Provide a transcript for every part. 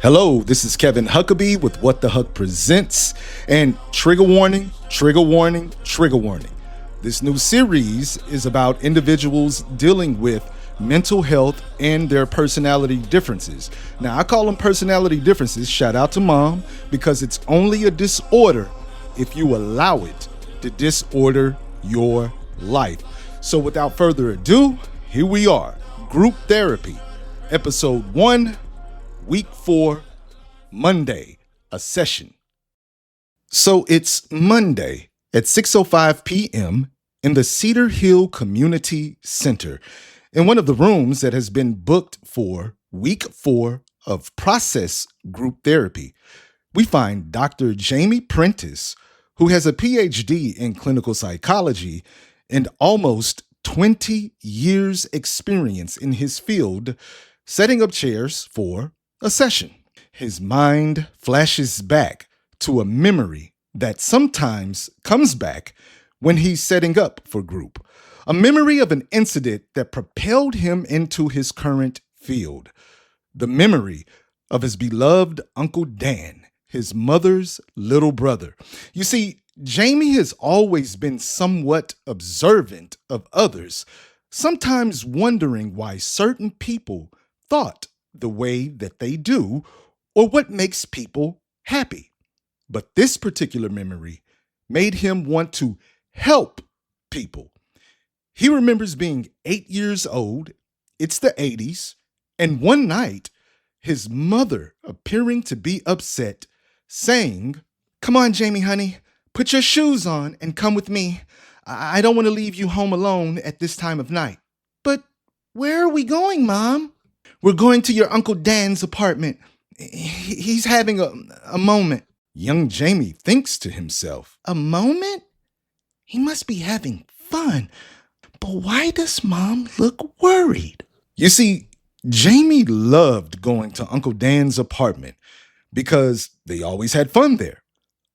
Hello, this is Kevin Huckabee with What the Huck Presents, and trigger warning, trigger warning, trigger warning. This new series is about individuals dealing with mental health and their personality differences. Now, I call them personality differences, shout out to Mom, because it's only a disorder if you allow it to disorder your life. So without further ado, here we are, Group Therapy, Episode 1, Week 4, Monday, a session. So it's Monday at 6:05 p.m. in the Cedar Hill Community Center, in one of the rooms that has been booked for Week 4 of Process Group Therapy. We find Dr. Jamie Prentice, who has a PhD in clinical psychology and almost 20 years experience in his field, setting up chairs for a session. His mind flashes back to a memory that sometimes comes back when he's setting up for group. A memory of an incident that propelled him into his current field. The memory of his beloved Uncle Dan, his mother's little brother. You see, Jamie has always been somewhat observant of others, sometimes wondering why certain people thought the way that they do, or what makes people happy. But this particular memory made him want to help people. He remembers being 8 years old, it's the 80s, and one night, his mother appearing to be upset, saying, "Come on, Jamie, honey, put your shoes on and come with me. I don't want to leave you home alone at this time of night." "But where are we going, Mom?" "We're going to your Uncle Dan's apartment. He's having a moment." Young Jamie thinks to himself, "A moment? He must be having fun. But why does Mom look worried?" You see, Jamie loved going to Uncle Dan's apartment because they always had fun there.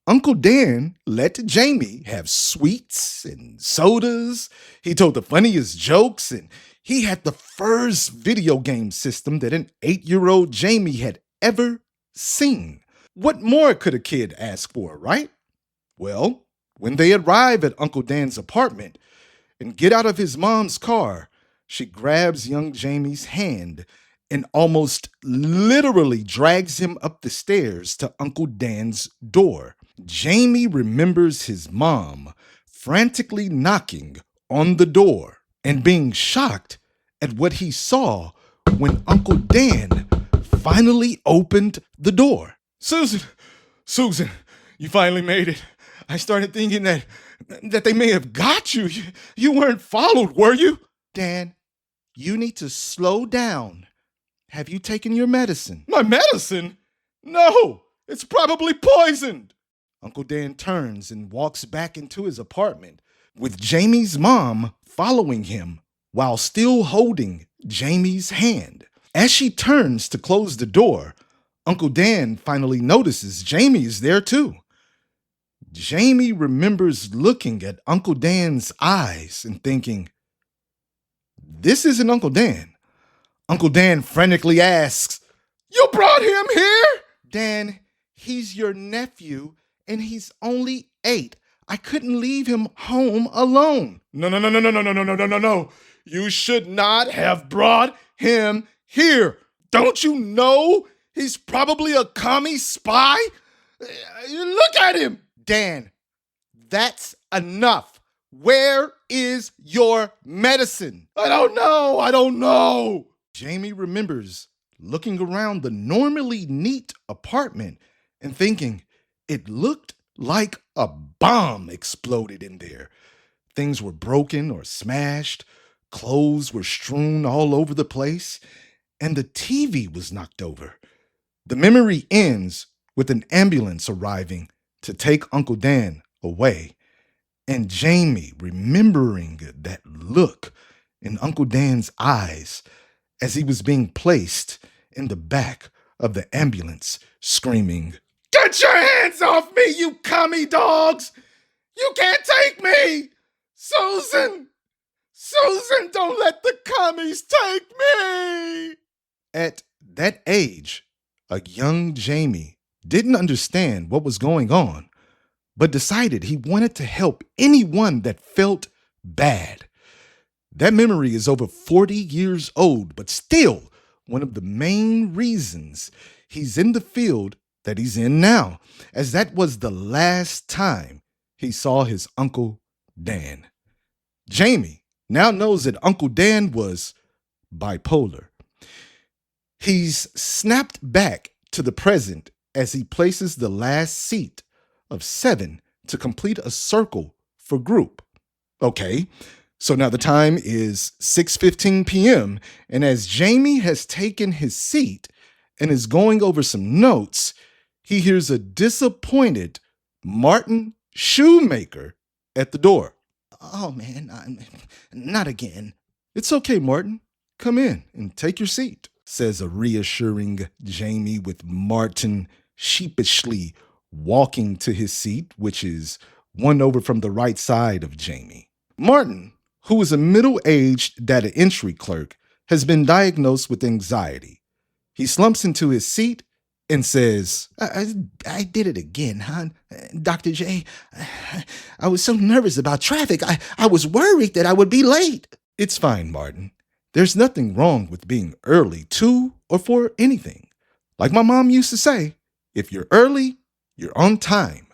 Uncle Dan let Jamie have sweets and sodas. He told the funniest jokes, and he had the first video game system that an 8-year-old Jamie had ever seen. What more could a kid ask for, right? Well, when they arrive at Uncle Dan's apartment and get out of his mom's car, she grabs young Jamie's hand and almost literally drags him up the stairs to Uncle Dan's door. Jamie remembers his mom frantically knocking on the door and being shocked at what he saw when Uncle Dan finally opened the door. Susan, you finally made it. I started thinking that they may have got you. You weren't followed, were you?" "Dan, you need to slow down. Have you taken your medicine?" "My medicine? No, it's probably poisoned." Uncle Dan turns and walks back into his apartment, with Jamie's mom following him while still holding Jamie's hand. As she turns to close the door, Uncle Dan finally notices Jamie is there too. Jamie remembers looking at Uncle Dan's eyes and thinking, "This isn't Uncle Dan." Uncle Dan frantically asks, "You brought him here?" "Dan, he's your nephew, and he's only 8. I couldn't leave him home alone." No. You should not have brought him here. Don't you know he's probably a commie spy? Look at him." "Dan, that's enough. Where is your medicine?" I don't know. Jamie remembers looking around the normally neat apartment and thinking it looked like a bomb exploded in there. Things were broken or smashed, clothes were strewn all over the place, and the TV was knocked over. The memory ends with an ambulance arriving to take Uncle Dan away, and Jamie remembering that look in Uncle Dan's eyes as he was being placed in the back of the ambulance, screaming, "Get your hands off me, you commie dogs! You can't take me! Susan, don't let the commies take me!" At that age, A young Jamie didn't understand what was going on, but decided he wanted to help anyone that felt bad. That memory is over 40 years old, but still one of the main reasons he's in the field that he's in now, as that was the last time he saw his Uncle Dan. Jamie now knows that Uncle Dan was bipolar. He's snapped back to the present as he places the last seat of 7 to complete a circle for group. Okay, so now the time is 6:15 p.m., and as Jamie has taken his seat and is going over some notes, he hears a disappointed Martin Shoemaker at the door. Oh, man, not again. It's okay, Martin. Come in and take your seat, says a reassuring Jamie, with Martin sheepishly walking to his seat, which is one over from the right side of Jamie. Martin, who is a middle-aged data entry clerk, has been diagnosed with anxiety. He slumps into his seat and says, I did it again, hon. Dr. J, I was so nervous about traffic. I was worried that I would be late. It's fine, Martin. There's nothing wrong with being early to or for anything. Like my mom used to say, if you're early, you're on time.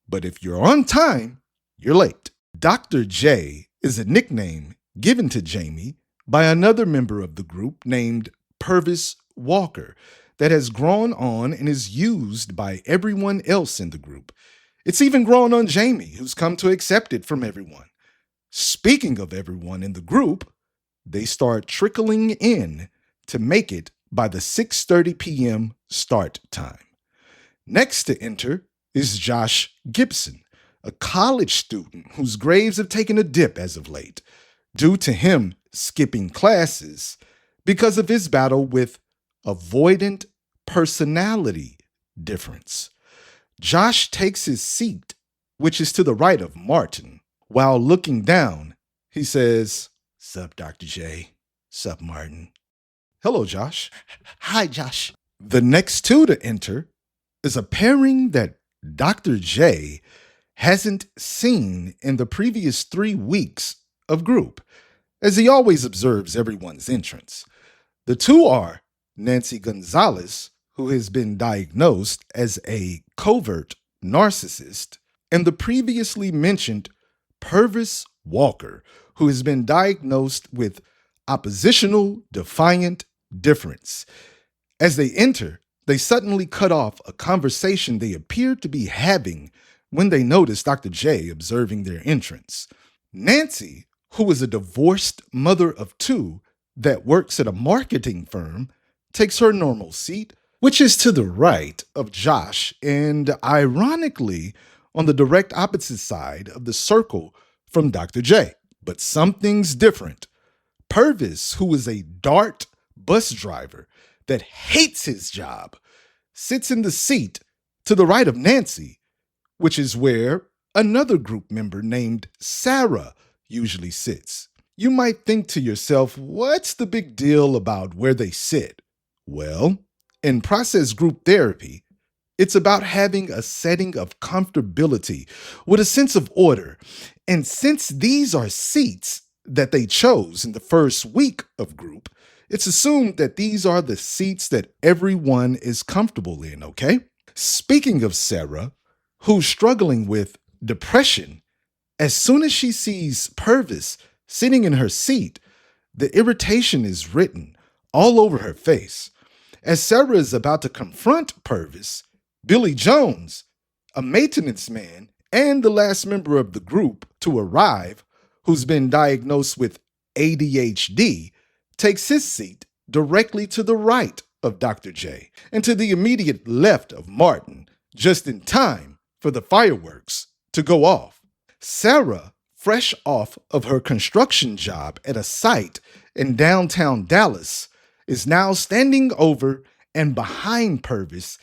But if you're on time, you're late. Dr. J is a nickname given to Jamie by another member of the group named Purvis Walker that has grown on and is used by everyone else in the group. It's even grown on Jamie, who's come to accept it from everyone. Speaking of everyone in the group, they start trickling in to make it by the 6:30 p.m. start time. Next to enter is Josh Gibson, a college student whose grades have taken a dip as of late, due to him skipping classes because of his battle with avoidant personality difference. Josh takes his seat, which is to the right of Martin. While looking down, he says, Sup, Dr. J. Sup, Martin. Hello, Josh. Hi, Josh. The next two to enter is a pairing that Dr. J hasn't seen in the previous 3 weeks of group, as he always observes everyone's entrance. The two are Nancy Gonzalez, who has been diagnosed as a covert narcissist, and the previously mentioned Purvis Walker, who has been diagnosed with oppositional defiant difference. As they enter, they suddenly cut off a conversation they appeared to be having when they noticed Dr. J observing their entrance. Nancy, who is a divorced mother of 2 that works at a marketing firm, takes her normal seat, which is to the right of Josh and, ironically, on the direct opposite side of the circle from Dr. J. But something's different. Purvis, who is a DART bus driver that hates his job, sits in the seat to the right of Nancy, which is where another group member named Sarah usually sits. You might think to yourself, what's the big deal about where they sit? Well, in process group therapy, it's about having a setting of comfortability with a sense of order. And since these are seats that they chose in the first week of group, it's assumed that these are the seats that everyone is comfortable in, okay? Speaking of Sarah, who's struggling with depression, as soon as she sees Purvis sitting in her seat, the irritation is written all over her face. As Sarah is about to confront Purvis, Billy Jones, a maintenance man and the last member of the group to arrive, who's been diagnosed with ADHD, takes his seat directly to the right of Dr. J and to the immediate left of Martin, just in time for the fireworks to go off. Sarah, fresh off of her construction job at a site in downtown Dallas, is now standing over and behind Purvis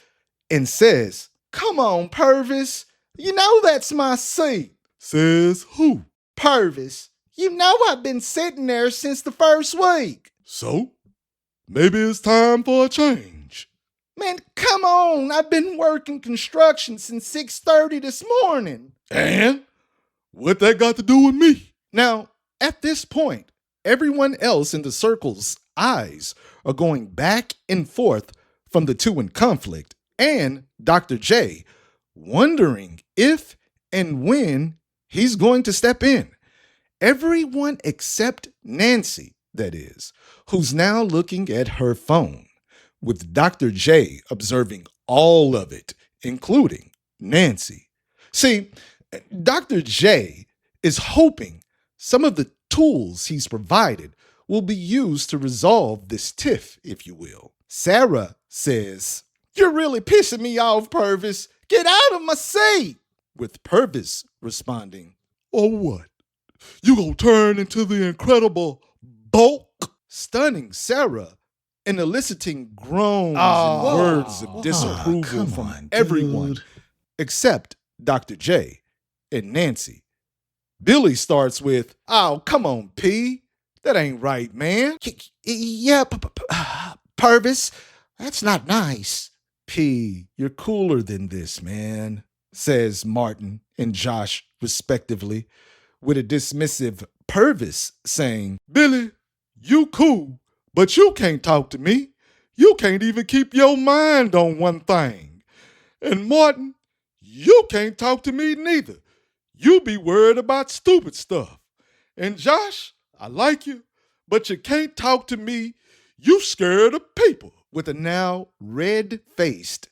and says, "Come on, Purvis, you know that's my seat." Says who? Purvis, you know I've been sitting there since the first week. So, maybe it's time for a change. Man, come on. I've been working construction since 6:30 this morning. And what that got to do with me? Now, at this point, everyone else in the circle's eyes are going back and forth from the two in conflict, and Dr. J wondering if and when he's going to step in. Everyone except Nancy, that is, who's now looking at her phone, with Dr. J observing all of it, including Nancy. See, Dr. J is hoping some of the tools he's provided will be used to resolve this tiff, if you will. Sarah says, "You're really pissing me off, Purvis. Get out of my seat." With Purvis responding, Or what? You gonna turn into the Incredible Bulk? stunning Sarah and eliciting groans and words of disapproval come from on, everyone dude. except Dr. J and Nancy. Billy starts with, "Oh, come on, P. That ain't right, man." Yeah, Purvis, that's not nice. P, you're cooler than this, man, says Martin and Josh, respectively, with a dismissive Purvis saying, Billy, you cool, but you can't talk to me. You can't even keep your mind on one thing. And Martin, you can't talk to me neither. You be worried about stupid stuff. And Josh, I like you, but you can't talk to me. You scared of people. with a now red-faced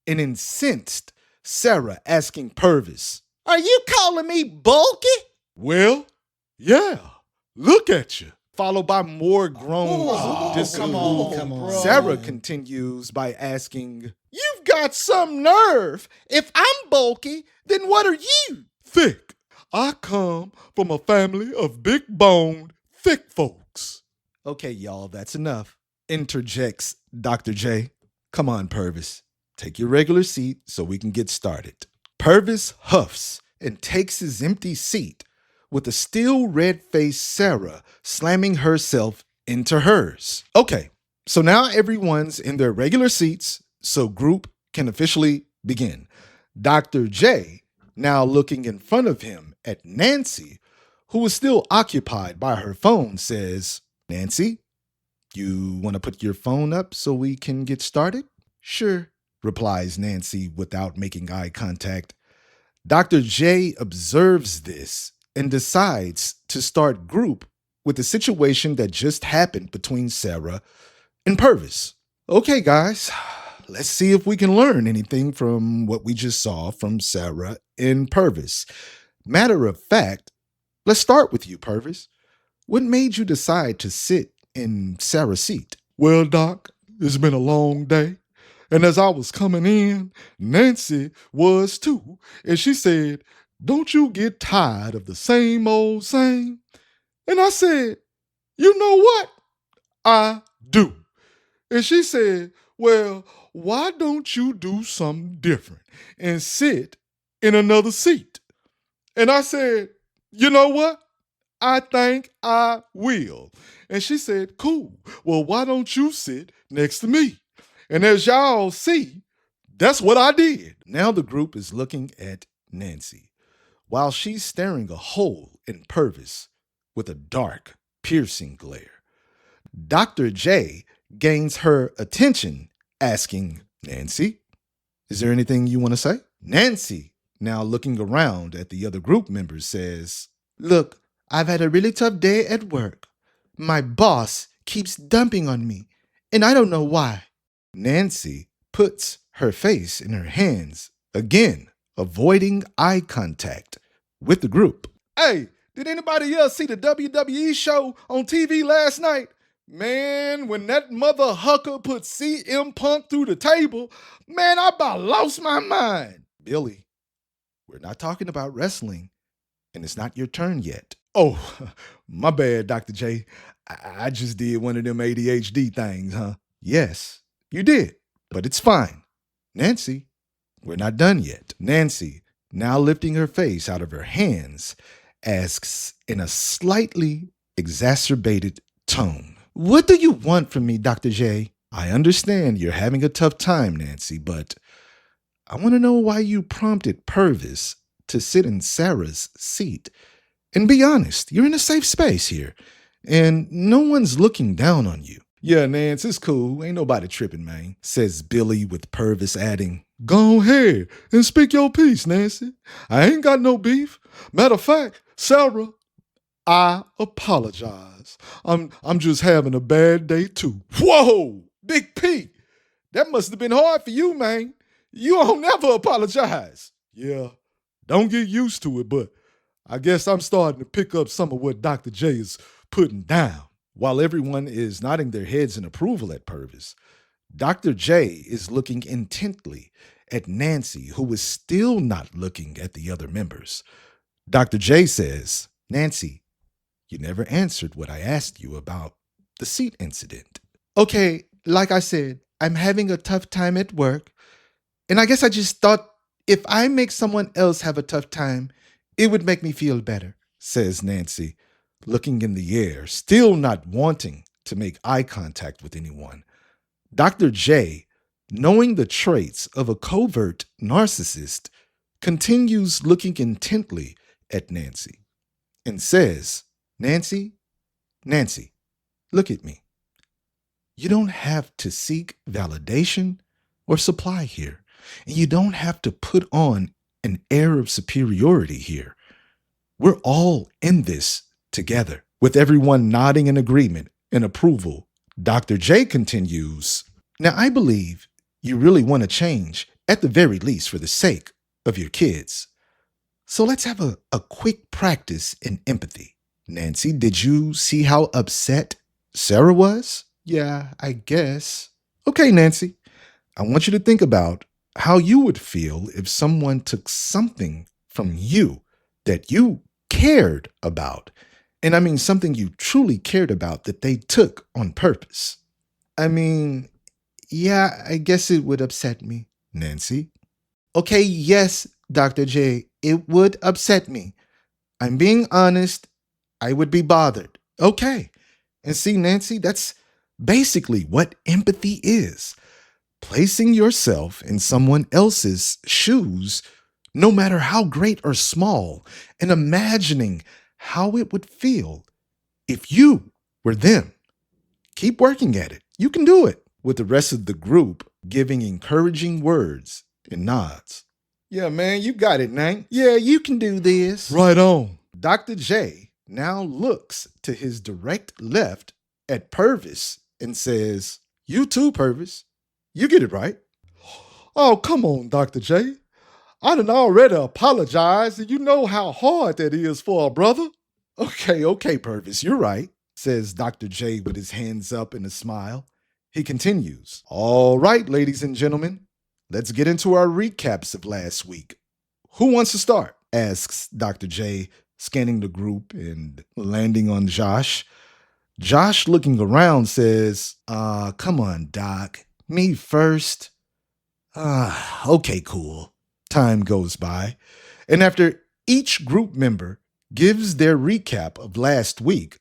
and incensed Sarah asking Purvis, "Are you calling me bulky?" Well, yeah, look at you. Followed by more groans of disapproval. come on. Sarah continues by asking, "You've got some nerve. If I'm bulky, then what are you?" Thick. I come from a family of big-boned, thick folks. Okay, y'all, that's enough, interjects Dr. J. "Come on, Purvis. Take your regular seat so we can get started." Purvis huffs and takes his empty seat, with a still red-faced Sarah slamming herself into hers. Okay, so now everyone's in their regular seats, so group can officially begin. Dr. J, now looking in front of him at Nancy, who is still occupied by her phone, says, "Nancy, you want to put your phone up so we can get started?" "Sure," replies Nancy without making eye contact. Dr. J observes this and decides to start group with the situation that just happened between Sarah and Purvis. Okay, guys, let's see if we can learn anything from what we just saw from Sarah and Purvis. Matter of fact, let's start with you, Purvis. What made you decide to sit in Sarah's seat? Well, Doc, it's been a long day. And as I was coming in, Nancy was too. And she said, "Don't you get tired of the same old same?" And I said, "You know what? I do." And she said, "Well, why don't you do something different and sit in another seat?" And I said, "You know what? I think I will." And she said, "Cool. Well, why don't you sit next to me?" And as y'all see, that's what I did. Now the group is looking at Nancy, while she's staring a hole in Purvis with a dark, piercing glare. Dr. J gains her attention, asking, "Nancy, is there anything you want to say?" Nancy, now looking around at the other group members, says, "Look, I've had a really tough day at work. My boss keeps dumping on me, and I don't know why." Nancy puts her face in her hands, again avoiding eye contact with the group. "Hey, did anybody else see the WWE show on TV last night? Man, when that mother hucker put CM Punk through the table, man, I about lost my mind." "Billy, we're not talking about wrestling, and it's not your turn yet." "Oh, my bad, Dr. J. I just did one of them ADHD things, huh?" "Yes, you did, but it's fine. Nancy, we're not done yet." Nancy, now lifting her face out of her hands, asks in a slightly exacerbated tone, "What do you want from me, Dr. J?" I understand you're having a tough time, Nancy, but I want to know why you prompted Purvis to sit in Sarah's seat. And be honest, you're in a safe space here, and no one's looking down on you. Yeah, Nance, it's cool. Ain't nobody tripping, man, says Billy, with Purvis adding, Go ahead and speak your piece, Nancy. I ain't got no beef. Matter of fact, Sarah, I apologize. I'm just having a bad day too. Whoa, Big P. That must have been hard for you, man. You don't never apologize. Yeah, don't get used to it, but I guess I'm starting to pick up some of what Dr. J is putting down. While everyone is nodding their heads in approval at Purvis, Dr. J is looking intently at Nancy, who is still not looking at the other members. Dr. J says, Nancy, you never answered what I asked you about the seat incident. Okay, like I said, I'm having a tough time at work, and I guess I just thought if I make someone else have a tough time, it would make me feel better, says Nancy, looking in the air, still not wanting to make eye contact with anyone. Dr. J, knowing the traits of a covert narcissist, continues looking intently at Nancy and says, Nancy, look at me. You don't have to seek validation or supply here, and you don't have to put on an air of superiority here. We're all in this together. With everyone nodding in agreement and approval, Dr. J continues, Now I believe you really want to change, at the very least for the sake of your kids. So let's have a quick practice in empathy. Nancy, did you see how upset Sarah was? Yeah, I guess. Okay, Nancy, I want you to think about how you would feel if someone took something from you that you cared about. And I mean something you truly cared about that they took on purpose. I mean, yeah, I guess it would upset me. Nancy? Okay, yes, Dr. J, it would upset me. I'm being honest. I would be bothered. Okay. And see, Nancy, that's basically what empathy is. Placing yourself in someone else's shoes, no matter how great or small, and imagining how it would feel if you were them. Keep working at it. You can do it. With the rest of the group giving encouraging words and nods. Yeah, man, you got it, Nang. Yeah, you can do this. Right on. Dr. J now looks to his direct left at Purvis and says, You too, Purvis. You get it right. Oh, come on, Dr. J. I done already apologized, and you know how hard that is for a brother. Okay, Purvis, you're right, says Dr. J with his hands up and a smile. He continues, All right, ladies and gentlemen, let's get into our recaps of last week. Who wants to start? Asks Dr. J, scanning the group and landing on Josh. Josh, looking around, says, come on, Doc. Me first. Okay, cool. Time goes by, and after each group member gives their recap of last week,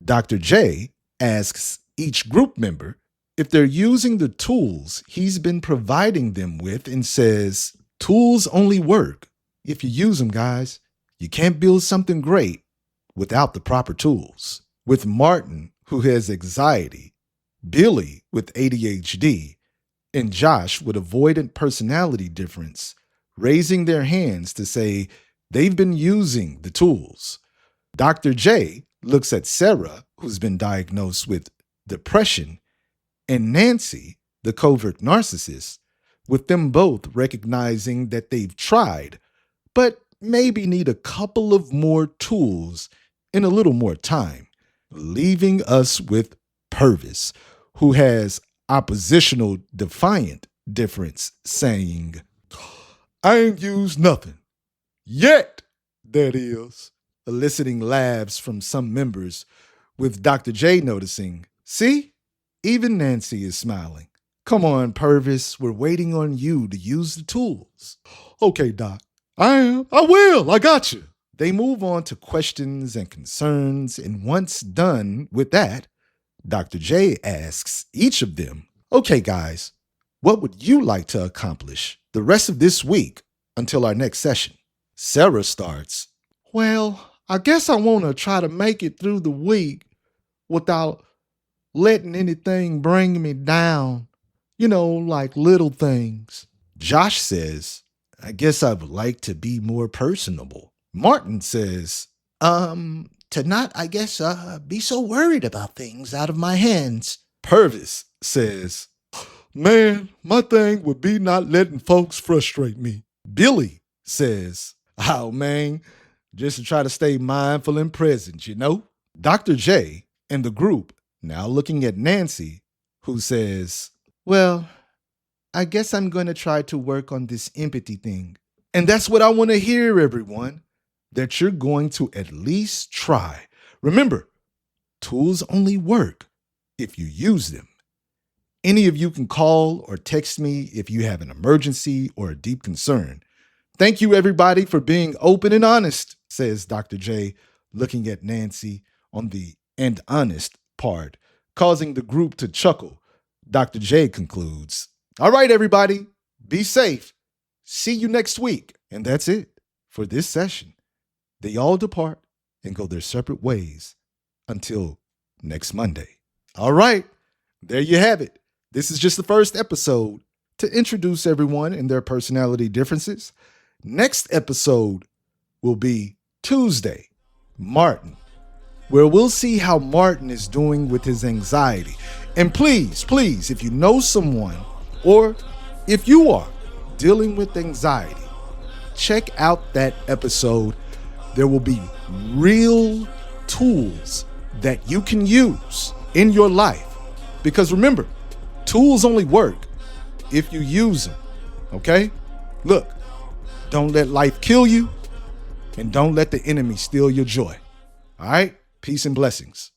Dr. J asks each group member if they're using the tools he's been providing them with and says, Tools only work if you use them, guys. You can't build something great without the proper tools. With Martin, who has anxiety, Billy with ADHD, and Josh with avoidant personality difference, raising their hands to say they've been using the tools. Dr. J looks at Sarah, who's been diagnosed with depression, and Nancy, the covert narcissist, with them both recognizing that they've tried, but maybe need a couple of more tools and a little more time, leaving us with Purvis, who has oppositional defiant difference, saying, I ain't used nothing. Yet, that is. Eliciting laughs from some members, with Dr. J noticing, See? Even Nancy is smiling. Come on, Purvis, we're waiting on you to use the tools. Okay, Doc. I am. I will. I got you. They move on to questions and concerns, and once done with that, Dr. J asks each of them Okay, guys, what would you like to accomplish the rest of this week until our next session? Sarah starts. Well, I guess I want to try to make it through the week without letting anything bring me down. Like little things. Josh says, I guess I would like to be more personable. Martin says, to not, I guess, be so worried about things out of my hands. Purvis says, man, my thing would be not letting folks frustrate me. Billy says, oh man, just to try to stay mindful and present, Dr. J and the group now looking at Nancy, who says, well, I guess I'm going to try to work on this empathy thing. And that's what I want to hear, everyone, that you're going to at least try. Remember, tools only work if you use them. Any of you can call or text me if you have an emergency or a deep concern. Thank you, everybody, for being open and honest, says Dr. J, looking at Nancy on the "and honest" part, causing the group to chuckle. Dr. J concludes, all right, everybody, be safe. See you next week. And that's it for this session. They all depart and go their separate ways until next Monday. All right, there you have it. This is just the first episode to introduce everyone and their personality differences. Next episode will be Tuesday, Martin, where we'll see how Martin is doing with his anxiety. And please, if you know someone or if you are dealing with anxiety, check out that episode. There will be real tools that you can use in your life. Because remember, tools only work if you use them, okay? Look, don't let life kill you and don't let the enemy steal your joy, all right? Peace and blessings.